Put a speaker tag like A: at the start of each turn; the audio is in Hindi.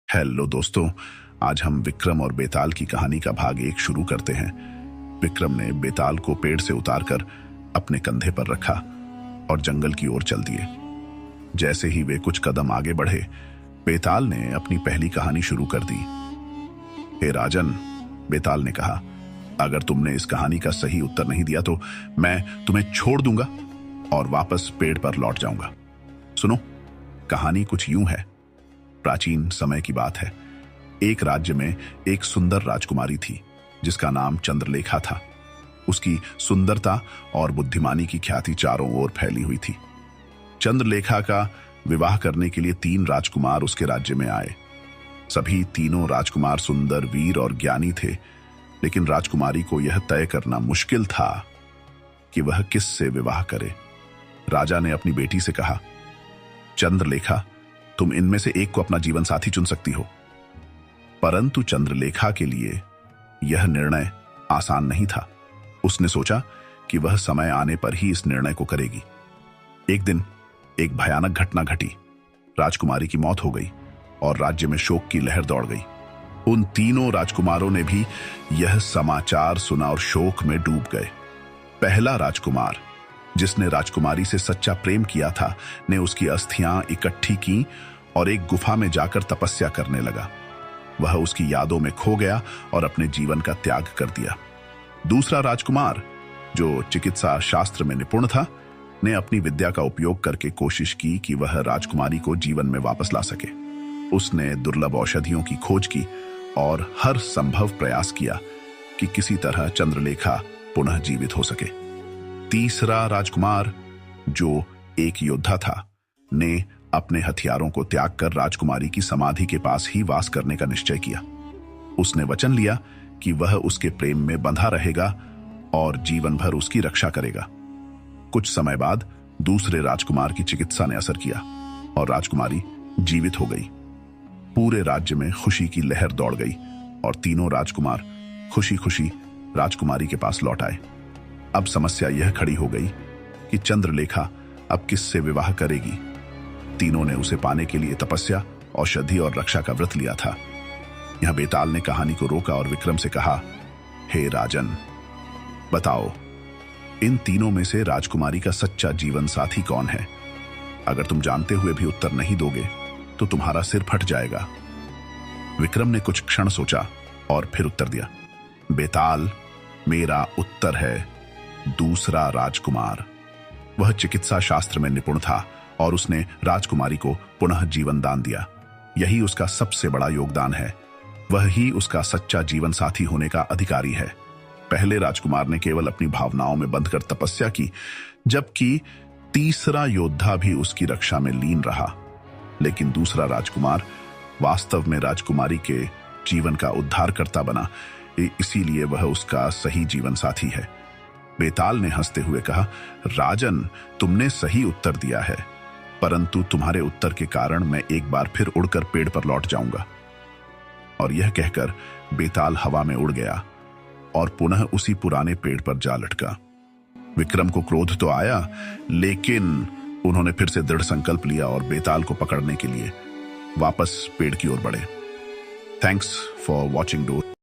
A: हेलो दोस्तों, आज हम विक्रम और बेताल की कहानी का भाग 1 शुरू करते हैं। विक्रम ने बेताल को पेड़ से उतारकर अपने कंधे पर रखा और जंगल की ओर चल दिए। जैसे ही वे कुछ कदम आगे बढ़े, बेताल ने अपनी पहली कहानी शुरू कर दी। हे राजन, बेताल ने कहा, अगर तुमने इस कहानी का सही उत्तर नहीं दिया तो मैं तुम्हें छोड़ दूंगा और वापस पेड़ पर लौट जाऊंगा। सुनो, कहानी कुछ यूं है। प्राचीन समय की बात है। एक राज्य में एक सुंदर राजकुमारी थी जिसका नाम चंद्रलेखा था। उसकी सुंदरता और बुद्धिमानी की ख्याति चारों ओर फैली हुई थी। चंद्रलेखा का विवाह करने के लिए 3 राजकुमार उसके राज्य में आए। सभी तीनों राजकुमार सुंदर, वीर और ज्ञानी थे, लेकिन राजकुमारी को यह तय करना मुश्किल था कि वह किससे विवाह करे। राजा ने अपनी बेटी से कहा, चंद्रलेखा, तुम इनमें से एक को अपना जीवन साथी चुन सकती हो। परंतु चंद्रलेखा के लिए यह निर्णय आसान नहीं था। उसने सोचा कि वह समय आने पर ही इस निर्णय को करेगी। एक दिन एक भयानक घटना घटी। राजकुमारी की मौत हो गई और राज्य में शोक की लहर दौड़ गई। उन तीनों राजकुमारों ने भी यह समाचार सुना और शोक में डूब गए। पहला राजकुमार, जिसने राजकुमारी से सच्चा प्रेम किया था, ने उसकी अस्थियां इकट्ठी की और एक गुफा में जाकर तपस्या करने लगा। वह उसकी यादों में खो गया और अपने जीवन का त्याग कर दिया। दूसरा राजकुमार, जो चिकित्सा शास्त्र में निपुण था, ने अपनी विद्या का उपयोग करके कोशिश की कि वह राजकुमारी को जीवन में वापस ला सके। उसने दुर्लभ औषधियों की खोज की और हर संभव प्रयास किया कि किसी तरह चंद्रलेखा पुनः जीवित हो सके। तीसरा राजकुमार, जो एक योद्धा था, ने अपने हथियारों को त्याग कर राजकुमारी की समाधि के पास ही वास करने का निश्चय किया। उसने वचन लिया कि वह उसके प्रेम में बंधा रहेगा और जीवन भर उसकी रक्षा करेगा। कुछ समय बाद दूसरे राजकुमार की चिकित्सा ने असर किया और राजकुमारी जीवित हो गई। पूरे राज्य में खुशी की लहर दौड़ गई और तीनों राजकुमार खुशी खुशी राजकुमारी के पास लौट आए। अब समस्या यह खड़ी हो गई कि चंद्रलेखा अब किससे विवाह करेगी। तीनों ने उसे पाने के लिए तपस्या, औषधि और रक्षा का व्रत लिया था। यह बेताल ने कहानी को रोका और विक्रम से कहा, हे राजन, बताओ, इन तीनों में से राजकुमारी का सच्चा जीवन साथी कौन है? अगर तुम जानते हुए भी उत्तर नहीं दोगे तो तुम्हारा सिर फट जाएगा। विक्रम ने कुछ क्षण सोचा और फिर उत्तर दिया, बेताल, मेरा उत्तर है दूसरा राजकुमार। वह चिकित्सा शास्त्र में निपुण था और उसने राजकुमारी को पुनः जीवन दान दिया। यही उसका सबसे बड़ा योगदान है। वह ही उसका सच्चा जीवन साथी होने का अधिकारी है। पहले राजकुमार ने केवल अपनी भावनाओं में बंधकर तपस्या की, जबकि तीसरा योद्धा भी उसकी रक्षा में लीन रहा। लेकिन दूसरा राजकुमार वास्तव में राजकुमारी के जीवन का उद्धारकर्ता बना, इसीलिए वह उसका सही जीवन साथी है। बेताल ने हंसते हुए कहा, राजन, तुमने सही उत्तर दिया है, परंतु तुम्हारे उत्तर के कारण मैं एक बार फिर उड़कर पेड़ पर लौट जाऊंगा। और यह कहकर बेताल हवा में उड़ गया और पुनः उसी पुराने पेड़ पर जा लटका। विक्रम को क्रोध तो आया, लेकिन उन्होंने फिर से दृढ़ संकल्प लिया और बेताल को पकड़ने के लिए वापस पेड़ की ओर बढ़े। Thanks for watching.